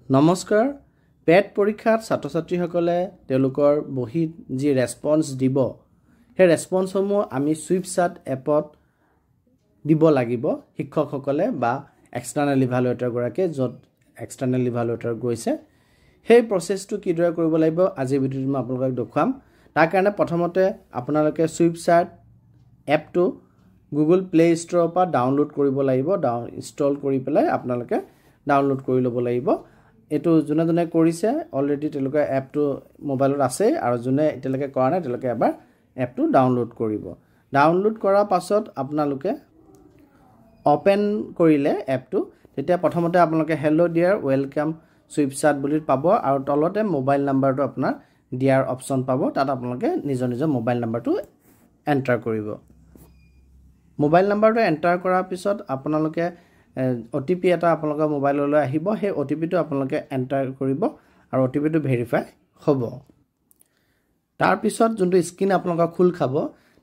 নমস্কাৰ পেট পৰীক্ষাত ছাত্ৰ-ছাত্ৰীসকলে তেওঁলোকৰ বহিত যি ৰেসপন্স দিব সেই ৰেসপন্সসমূহ আমি সুইপচাট এপত দিব লাগিব শিক্ষকসকলে বা এক্সটাৰ্নাল ইভালুৱেটৰ গৰাকী যত এক্সটাৰ্নাল ইভালুৱেটৰ গৈছে সেই প্ৰসেছটো কিদৰে কৰিব লাগিব আজি ভিডিঅ'ত মই আপোনালোকক দেখুৱাম তাৰ কাৰণে প্ৰথমতে আপোনালোকে সুইপচাট এপটো গুগল প্লে ষ্টৰৰ পৰা ডাউনলোড কৰিব লাগিব ইনষ্টল কৰি পেলাই আপোনালোকে ডাউনলোড কৰি ল'ব লাগিব এটো জুনে কৰিছে অলৰেডি তেওঁলোকে এপটো মোবাইলত আছে আৰু জুনে এতিয়ালৈকে কৰা নাই তেওঁলোকে এবাৰ এপটো ডাউনলোড কৰিব ডাউনলোড কৰাৰ পাছত আপোনালোকে ওপেন কৰিলে এপটো তেতিয়া প্ৰথমতে আপোনালোকে হেল্লো ডিয়াৰ ওয়েলকাম সুইপচাট বুলি পাব আৰু তলতে মোবাইল নাম্বাৰটো আপোনাৰ ডিয়াৰ অপচন পাব তাত আপোনালোকে নিজৰ মোবাইল নাম্বাৰটো এন্টাৰ কৰিব মোবাইল নাম্বাৰটো এন্টাৰ কৰাৰ পিছত আপোনালোকে ওটিপি এটা আপোনালোকৰ মোবাইললৈ আহিব সেই ওটিপিটো আপোনালোকে এন্টাৰ কৰিব আৰু ওটিপিটো ভেৰিফাই হ'ব তাৰ পিছত যোনটো স্ক্ৰিন আপোনালোকৰ খুল খাব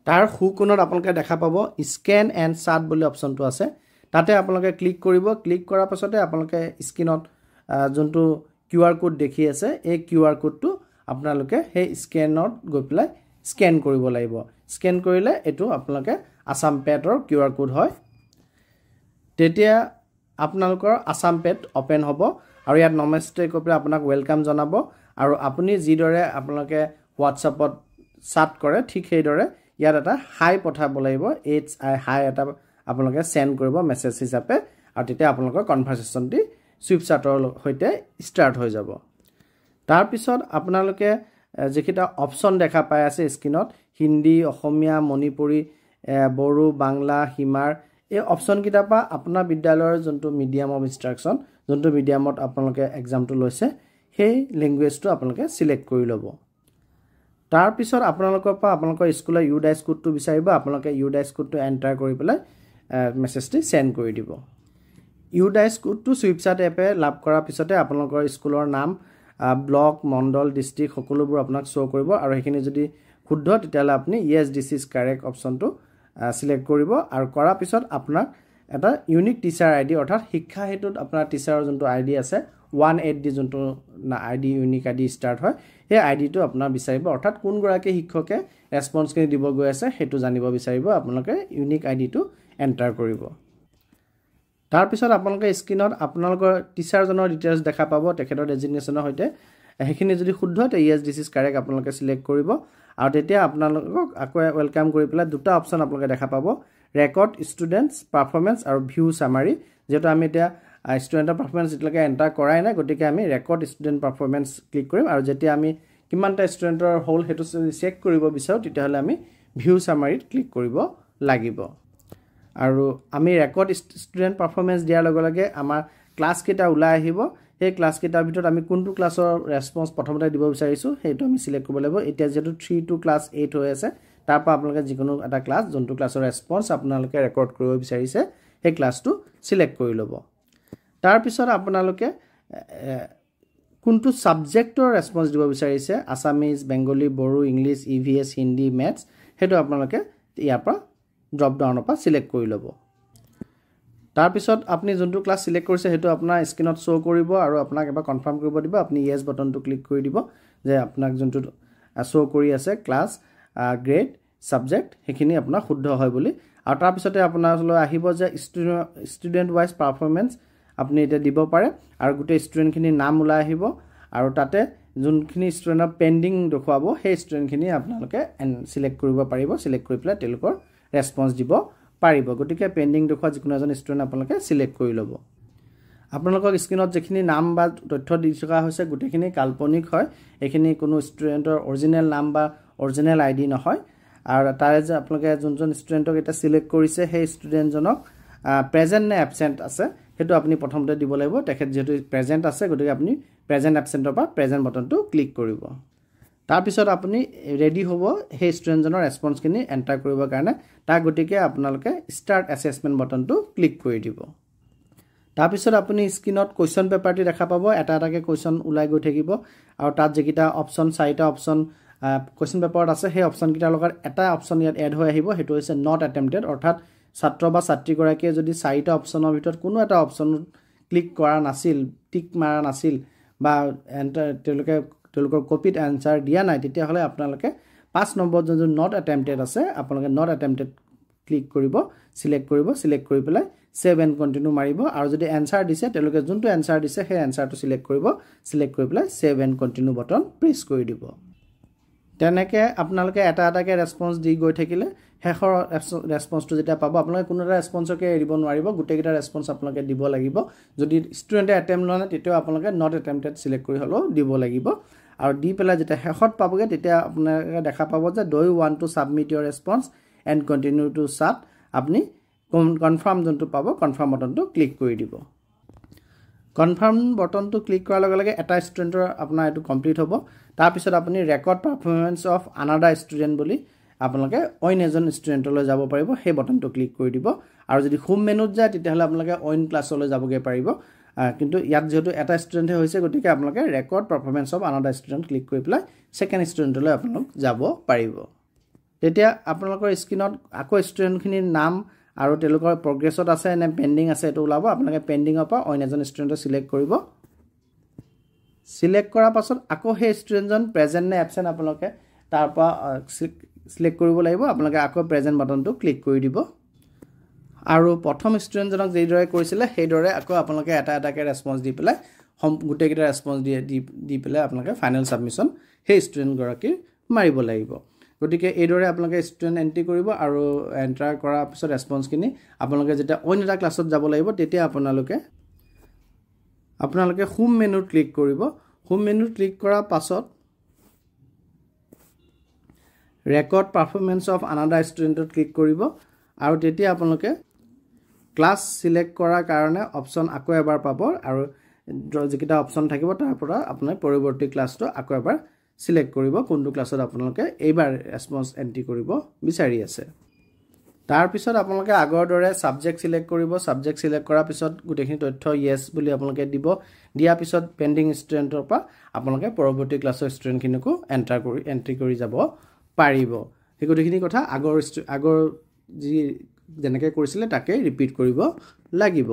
তাৰ খুকোণত আপোনালোকে দেখা পাব স্ক্যান এণ্ড চাট বুলি অপচনটো আছে তাতে আপোনালোকে ক্লিক কৰিব ক্লিক কৰাৰ পাছতে আপোনালোকে স্ক্ৰিনত যোনটো কিউআৰ কোড দেখি আছে এই কিউআৰ কোডটো আপোনালোকে সেই স্ক্যানত গৈ পেলাই স্ক্যান কৰিব লাগিব স্ক্যান কৰিলে এটো আপোনালোকে আসাম পেটৰ কিউআৰ কোড হয় তেতিয়া আপোনালোকৰ আসাম পেট ওপেন হ'ব আৰু ইয়াত নমস্তে কৈ পেলাই আপোনাক ওয়েলকাম জনাব আৰু আপুনি যিদৰে আপোনালোকে হোৱাটছআপত চাট কৰে ঠিক সেইদৰে ইয়াত এটা হাই পঠাব লাগিব হাই এটা আপোনালোকে সেন্ড কৰিব মেছেজ হিচাপে আৰু তেতিয়া আপোনালোকৰ কনভাৰসেচনটি সুইপচাটৰ সৈতে ষ্টাৰ্ট হৈ যাব তাৰ পিছত আপোনালোকে যেকিটা অপচন দেখা পাই আছে স্ক্ৰিনত হিন্দী অসমীয়া মণিপুৰী বড়ো বাংলা হিমাৰ এই অপচন কিটা পা আপোনাৰ বিদ্যালয়ৰ যোনটো মিডিয়াম অফ ইনষ্ট্ৰাকচন যোনটো মিডিয়ামত আপোনালোকে এক্সামটো লৈছে সেই ল্যাঙ্গুৱেজটো আপোনালোকে সিলেক্ট কৰি ল'ব তাৰ পিছত আপোনালোকৰ পৰা আপোনালোকৰ স্কুলৰ ইউডাইস কোডটো বিচাৰিব আপোনালোকে ইউডাইস কোডটো এন্টাৰ কৰি পেলাই মেছেজটি সেন্ড কৰি দিব ইউডাইস কোডটো সুইপচাট এপে লাভ কৰাৰ পিছতে আপোনালোকৰ স্কুলৰ নাম ব্লক মণ্ডল ডিস্ট্ৰিক্ট সকলোবোৰ আপোনাক শো কৰিব আৰু হেখিনি যদি শুদ্ধ তেতিয়ালে আপুনি ইয়েস দিস ইজ কাৰেক্ট অপচনটো সিলেক্ট কৰিব আৰু কৰাৰ পিছত আপোনাক এটা ইউনিক টিচাৰ আইডি অৰ্থাৎ শিক্ষা হেতুত আপোনাৰ টিচাৰৰ যোনটো আইডি আছে 18 দি যোনটো আইডি ইউনিক আইডি ষ্টাৰ্ট হয় এই আইডিটো আপোনাৰ বিচাৰিব অৰ্থাৎ কোন গৰাকী শিক্ষকে ৰেসপন্স কৰি দিব গৈ আছে হেতু জানিব বিচাৰিব আপোনালোকে ইউনিক আইডিটো এন্টাৰ কৰিব তাৰ পিছত আপোনালোকে স্ক্ৰিনত আপোনালোকৰ টিচাৰজনৰ ডিটেইলছ দেখা পাব তেখেতৰ ডেজিগনেশ্যনৰ সৈতে হেখিনি যদি শুদ্ধ তে ইয়েস দিস ইজ কাৰেক্ট আপোনালোকে সিলেক্ট কৰিব আৰু তেতিয়া আপোনালোকক আকৌ ওয়েলকাম কৰি পেলাই দুটা অপচন আপোনালোকে দেখা পাব ৰেকৰ্ড ষ্টুডেন্টস পাৰফৰম্যান্স আৰু ভিউ সামাৰি যেটো আমি এতিয়া ষ্টুডেন্টৰ পাৰফৰম্যান্স এতিয়ালৈকে এন্টাৰ কৰাই নাই গতিকে আমি ৰেকৰ্ড ষ্টুডেন্ট পাৰফৰম্যান্স ক্লিক কৰিম আৰু যেতিয়া আমি কিমানটা ষ্টুডেন্টৰ হোল হেতু চেক কৰিব বিচাৰো তেতিয়া হলে আমি ভিউ সামাৰিত ক্লিক কৰিব লাগিব আৰু আমি ৰেকৰ্ড ষ্টুডেন্ট পাৰফৰম্যান্স দিয়াৰ লগে লগে আমাৰ ক্লাস কেটা উলাই আহিব এই ক্লাস কেটাৰ ভিতৰত আমি কোনটো ক্লাসৰ ৰেসপন্স প্ৰথমতে দিব বিচাৰিছো হেতু আমি সিলেক্ট কৰিব লাগিব এতিয়া যেটো 3 to class 8 হৈ আছে তাৰ পৰা আপোনালোকে যিকোনো এটা ক্লাস যোনটো ক্লাসৰ ৰেসপন্স আপোনালোকে ৰেকৰ্ড কৰিব বিচাৰিছে সেই ক্লাসটো সিলেক্ট কৰি ল'ব তাৰ পিছত আপোনালোকে কোনটো সাবজেক্টৰ ৰেসপন্স দিব বিচাৰিছে Assamese Bengali Bodo English EVS Hindi maths হেতু আপোনালোকে ইয়াৰ পৰা ড্ৰপ ডাউনৰ পৰা সিলেক্ট কৰি ল'ব তাৰ পিছত আপুনি যোনটো ক্লাস সিলেক্ট কৰিছে হেতু আপোনাৰ স্ক্ৰিনত শো কৰিব আৰু আপোনাক এবাৰ কনফাৰ্ম কৰিব দিব আপুনি ইয়েস বাটনটো ক্লিক কৰি দিব যে আপোনাক যোনটো শো কৰি আছে ক্লাস গ্ৰেড সাবজেক্ট হেখিনি আপোনাৰ শুদ্ধ হয় বুলি আৰু তাৰ পিছতে আপোনালৈ আহিব যে ষ্টুডেন্ট ওয়াইজ পাৰফৰম্যান্স আপুনি এটা দিব পাৰে আৰু গোটেই ষ্টুডেন্টখিনি নাম উলাই আহিব আৰু তাতে যোনখিনি ষ্টুডেন্টৰ পেন্ডিং দেখুৱাব সেই ষ্টুডেন্টখিনি আপোনালোকে সিলেক্ট কৰিব পাৰিব সিলেক্ট কৰি পেলাই তেওঁলোকৰ ৰেসপন্স দিব পাৰিব গতিকে পেন্ডিং দেখুৱা যিকোনো এজন ষ্টুডেন্ট আপোনালোকে সিলেক্ট কৰি ল'ব আপোনালোকৰ স্ক্ৰিনত যেখিনি নাম বা তথ্য দি থকা হৈছে গোটেইখিনি কাল্পনিক হয় এখিনি কোনো ষ্টুডেন্টৰ অৰিজিনাল নাম বা অৰিজিনাল আইডি নহয় আৰু তাৰে যে আপোনালোকে যোনজন ষ্টুডেন্টক এটা সিলেক্ট কৰিছে সেই ষ্টুডেন্টজনক প্ৰেজেন্ট নে এবসেন্ট আছে হেতু আপুনি প্ৰথমতে দিব লাগিব তেখেত যেটো প্ৰেজেন্ট আছে গতিকে আপুনি প্ৰেজেন্ট এবসেন্টৰ পৰা প্ৰেজেন্ট বাটনটো ক্লিক কৰিব তাৰ পিছত আপুনি ৰেডি হ'ব সেই ষ্টুডেন্টজনৰ ৰেসপন্সখিনি এন্টাৰ কৰিবৰ কাৰণে তাৰ গতিকে আপোনালোকে স্টাৰ্ট এসেসমেন্ট বাটনটো ক্লিক কৰি দিব তাৰ পিছত আপুনি স্ক্ৰিনত কোৱেশ্চন পেপাৰটি দেখা পাব এটা এটাকে কোৱেশ্চন উলাই গৈ থাকিব আৰু তাত যেকিটা অপচন চাৰিটা অপচন কোৱেশ্চন পেপাৰত আছে সেই অপচন কিটাৰ লগত এটা অপচন ইয়াত এড হৈ আহিব হেতু হৈছে নট এটেম্পটেড অৰ্থাৎ ছাত্ৰ বা ছাত্ৰী গৰাকীয়ে যদি চাৰিটা অপচনৰ ভিতৰত কোনো এটা অপচন ক্লিক কৰা নাছিল টিক মাৰা নাছিল বা তেওঁলোকৰ কপিত এনসাৰ দিয়া নাই তেতিয়া হলে আপোনালোকে 5 নম্বৰ যোনটো নট এটেম্পটেড আছে আপোনালোকে নট এটেম্পটেড ক্লিক কৰিব সিলেক্ট কৰি পেলাই সেভ এণ্ড কন্টিনিউ মাৰিব আৰু যদি এনসাৰ দিছে তেওঁলোকে যোনটো এনসাৰ দিছে সেই এনসাৰটো সিলেক্ট কৰি পেলাই save and continue button press কৰি দিব তেনেকে আপোনালোকে এটাকে ৰেসপন্স দি গৈ থাকিলে হেখৰ ৰেসপন্সটো যেতিয়া পাব আপোনালোকে কোনো এটা ৰেসপন্সকে এৰিব নোৱাৰিব গোটেইকেইটা ৰেসপন্স আপোনালোকে দিব লাগিব যদি ষ্টুডেণ্টে এটেম্প লয় তেতিয়া আপোনালোকে নট এটেম্পটেড সিলেক্ট কৰি হলো দিব লাগিব আৰু দি পেলাই যেতিয়া হেখত পাবগে তেতিয়া আপোনালোকে দেখা পাব যে do you want to submit your response and continue to সাব আপুনি কনফাৰ্ম যোনটো পাব কনফাৰ্ম বটনটো ক্লিক কৰি দিব কনফাৰ্ম বটনটো ক্লিক কৰাৰ লগে লগে এটা ষ্টুডেণ্টৰ আপোনাৰ এটো কমপ্লিট হ'ব তাৰ পিছত আপুনি record performance of another student বুলি আপোনালোকে অইন এজন ষ্টুডেণ্টলৈ যাব পাৰিব সেই বটনটো ক্লিক কৰি দিব আৰু যদি হোম মেনুত যায় তেতিয়া হলে আপোনালোকে অইন ক্লাছলৈ যাবগে পাৰিব কিন্তু ইয়াত যেহেতু এটা ষ্টুডেণ্টে হৈছে গতিকে আপোনালোকে record performance of another student click কৰি পেলাই সেকেন্ড ষ্টুডেণ্টলৈ আপোনালোক যাব পাৰিব তেতিয়া আপোনালোকৰ স্ক্ৰিনত আকৌ ষ্টুডেণ্টখিনিৰ নাম আৰু তেওঁলোকৰ প্ৰগ্ৰেছত আছে নে পেন্ডিং আছে এটো ওলাব আপোনালোকে পেন্ডিংৰ পৰা অইন এজন ষ্টুডেণ্টক সিলেক্ট কৰিব সিলেক্ট কৰাৰ পাছত আকৌ সেই ষ্টুডেণ্টজন প্ৰেজেন্ট নে এবসেন্ট আপোনালোকে তাৰ পৰা সিলেক্ট কৰিব লাগিব আপোনালোকে আকৌ প্ৰেজেন্ট বটনটো ক্লিক কৰি দিব আৰু প্ৰথম ষ্টুডেণ্টজনক যেইদৰে কৰিছিলে সেইদৰে আকৌ আপোনালোকে এটাকে ৰেসপন্স দি পেলাই গোটেইকেইটা ৰেসপন্স দি পেলাই আপোনালোকে ফাইনেল সাবমিশন সেই ষ্টুডেণ্ট গৰাকীৰ মাৰিব লাগিব গতিকে এইদৰে আপোনালোকে ষ্টুডেণ্ট এন্ট্ৰি কৰিব আৰু এন্টাৰ কৰাৰ পিছত ৰেসপন্স কিনি আপোনালোকে যেতিয়া অইন এটা ক্লাছত যাব লাগিব তেতিয়া আপোনালোকে হোম মেনুত ক্লিক কৰিব হোম মেনুত ক্লিক কৰাৰ পাছত ৰেকৰ্ড পাৰফৰমেন্স অফ আনাদাৰ ষ্টুডেণ্টত ক্লিক কৰিব আৰু তেতিয়া আপোনালোকে ক্লাছ সিলেক্ট কৰাৰ কাৰণে অপচন আকৌ এবাৰ পাব আৰু যিকিটা অপচন থাকিব তাৰ পৰা আপুনি পৰৱৰ্তী ক্লাছটো আকৌ এবাৰ সিলেক্ট কৰিব কোনটো ক্লাছত আপোনালোকে এইবাৰ ৰেসপন্স এন্ট্ৰি কৰিব বিচাৰি আছে তাৰ পিছত আপোনালোকে আগৰ দৰে সাবজেক্ট সিলেক্ট কৰিব সাবজেক্ট সিলেক্ট কৰাৰ পিছত গোটেইখিনি তথ্য ইয়েস বুলি আপোনালোকে দিব দিয়াৰ পিছত পেন্ডিং ষ্টুডেণ্টৰ পৰা আপোনালোকে পৰৱৰ্তী ক্লাছৰ ষ্টুডেণ্টখিনিকো এন্ট্ৰি কৰি যাব পাৰিব এই গোটেইখিনি কথা আগৰ যি যেনেকৈ কৰিছিলে তাকে ৰিপিট কৰিব লাগিব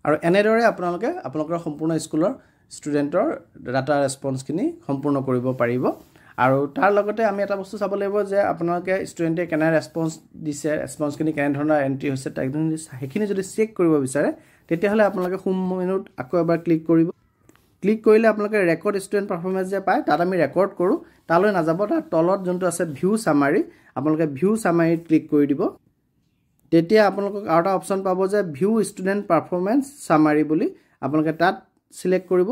আৰু এনেদৰে আপোনালোকৰ সম্পূৰ্ণ স্কুলৰ ষ্টুডেণ্টৰ ডাটা ৰেসপন্সখিনি সম্পূৰ্ণ কৰিব পাৰিব আৰু তাৰ লগতে আমি এটা বস্তু চাব লাগিব যে আপোনালোকে ষ্টুডেণ্টে কেনে ৰেসপন্স দিছে ৰেসপন্সখিনি কেনে ধৰণৰ এন্ট্ৰি হৈছে সেইখিনি যদি চেক কৰিব বিচাৰে তেতিয়া হলে আপোনালোকে হোম মেনুত আকৌ এবাৰ ক্লিক কৰিব ক্লিক কৰিলে আপোনালোকে ৰেকৰ্ড ষ্টুডেণ্ট পাৰফৰমেন্স যে পায় তাত আমি ৰেকৰ্ড কৰো তালৈ নাযাব তাৰ তলত যোনটো আছে ভিউ সামাৰি আপোনালোকে ভিউ সামাৰিত ক্লিক কৰি দিব তেতিয়া আপোনালোকক আৰু এটা অপচন পাব যে ভিউ ষ্টুডেণ্ট পাৰফৰমেন্স সামাৰি বুলি আপোনালোকে তাত সিলেক্ট কৰিব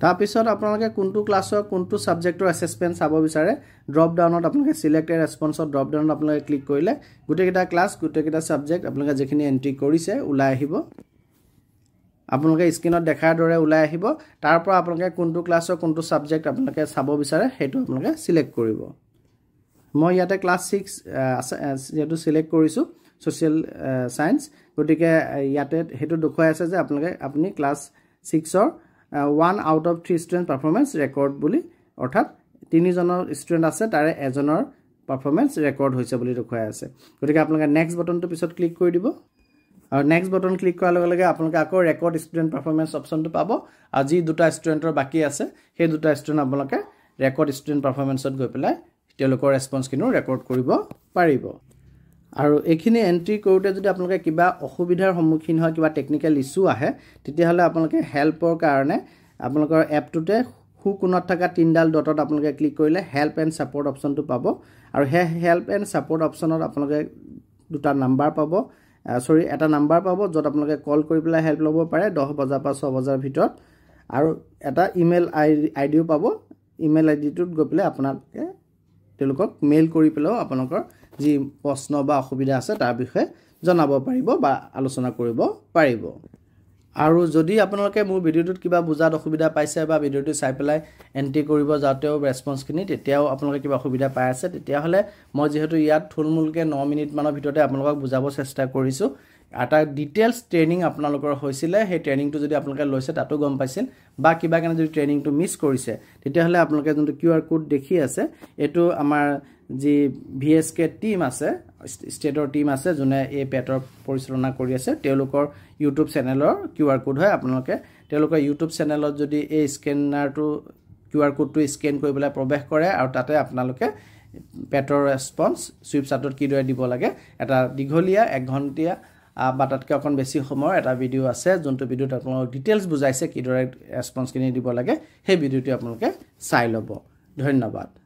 তাৰ পিছত আপোনালোকে কোনটো ক্লাছৰ কোনটো সাবজেক্টৰ অ্যাসেসমেন্ট চাব বিচাৰে ড্ৰপ ডাউনত আপোনালোকে সিলেক্টেড ৰেসপন্সত ড্ৰপ ডাউনত আপোনালোকে ক্লিক কৰিলে গোটেইকেইটা ক্লাছ গোটেইকেইটা সাবজেক্ট আপোনালোকে যেখিনি এন্ট্ৰি কৰিছে ওলাই আহিব আপোনালোকে স্ক্ৰিনত দেখাৰ দৰে ওলাই আহিব তাৰ পৰা আপোনালোকে কোনটো ক্লাছৰ কোনটো সাবজেক্ট আপোনালোকে চাব বিচাৰে হেতু আপোনালোকে সিলেক্ট কৰিব মই ইয়াতে ক্লাছ 6 আছে যেটো সিলেক্ট কৰিছো সোশ্যাল সায়েন্স গতিকে ইয়াতে হেতু দেখুৱাই আছে যে আপুনি ক্লাছ 6 ৰ 1 out of 3 student performance record বুলি অৰ্থাৎ 3 জনৰ ষ্টুডেণ্ট আছে তাৰে এজনৰ পাৰফৰমেন্স ৰেকৰ্ড হৈছে বুলি দেখুৱাই আছে গতিকে আপোনালোকে নেক্সট বটনটো পিছত ক্লিক কৰি দিব আৰু নেক্সট বটন ক্লিক কৰাৰ লগে লগে আপোনালোকে আকৌ ৰেকৰ্ড ষ্টুডেণ্ট পাৰফৰমেন্স অপচনটো পাব আৰু যি দুটা ষ্টুডেণ্টৰ বাকি আছে সেই দুটা ষ্টুডেণ্ট আপোনালোকে ৰেকৰ্ড ষ্টুডেণ্ট পাৰফৰমেন্সত গৈ পেলাই তেওঁলোকৰ ৰেসপন্সখিনি ৰেকৰ্ড কৰিব পাৰিব আৰু এখিনি এন্ট্ৰি কৰোতে যদি আপোনালোকে কিবা অসুবিধাৰ সন্মুখীন হয় কিবা টেকনিক্যাল ইস্যু আহে তেতিয়া হলে আপোনালোকে হেল্পৰ কাৰণে আপোনালোকৰ এপটোতে হুকুনত থকা তিনডাল ডটত আপোনালোকে ক্লিক কৰিলে হেল্প এণ্ড সাপোৰ্ট অপচনটো পাব আৰু হে হেল্প এণ্ড সাপোৰ্ট অপচনত আপোনালোকে দুটা নাম্বাৰ পাব এটা নাম্বাৰ পাব যত আপোনালোকে কল কৰি পেলাই হেল্প লব পাৰে 10 বজাৰ পৰা 6 বজাৰ ভিতৰত আৰু এটা ইমেইল আইডিও পাব ইমেইল আইডিটোত গৈ পেলাই আপোনালোকে তেওঁলোকক মেইল কৰি পেলাও আপোনালোকৰ যি প্ৰশ্ন বা অসুবিধা আছে তাৰ বিষয়ে জনাব পাৰিব বা আলোচনা কৰিব পাৰিব আৰু যদি আপোনালোকে মোৰ ভিডিওটোত কিবা বুজাত অসুবিধা পাইছে বা ভিডিওটো চাই পেলাই এন্ট্ৰি কৰিব যাওতেও ৰেসপন্সখিনি তেতিয়াও আপোনালোকে কিবা অসুবিধা পাই আছে তেতিয়া হলে মই যেহেতু ইয়াত থুলমুলকে 9 মিনিট মানৰ ভিতৰতে আপোনালোকক বুজাব চেষ্টা কৰিছো এটা ডিটেইলছ ট্ৰেইনিং আপোনালোকৰ হৈছিলে সেই ট্ৰেইনিংটো যদি আপোনালোকে লৈছে তাতো গম পাইছিল বা কিবা কাৰণে যদি ট্ৰেইনিংটো মিছ কৰিছে তেতিয়াহ'লে আপোনালোকে যোনটো QR কোড দেখি আছে এইটো আমাৰ যি VSK টিম আছে ষ্টেটৰ টিম আছে যোনে এই পেটৰ পৰিচালনা কৰি আছে তেওঁলোকৰ ইউটিউব চেনেলৰ QR কোড হয় আপোনালোকে তেওঁলোকৰ ইউটিউব চেনেলত যদি এই স্কেনাৰটো QR কোডটো স্কেন কৰি পেলাই প্ৰৱেশ কৰে আৰু তাতে আপোনালোকে পেটৰ ৰেসপন্স সুইপচাটত কিদৰে দিব লাগে এটা দীঘলীয়া 1 ঘণ্টিয়া বা তাতকৈ অকণ বেছি সময়ৰ এটা ভিডিও আছে যোনটো ভিডিওত আপোনালোক ডিটেইলছ বুজাইছে কিদৰে ৰেসপন্স কিনি দিব লাগে সেই ভিডিওটো আপোনালোকে চাই ল'ব ধন্যবাদ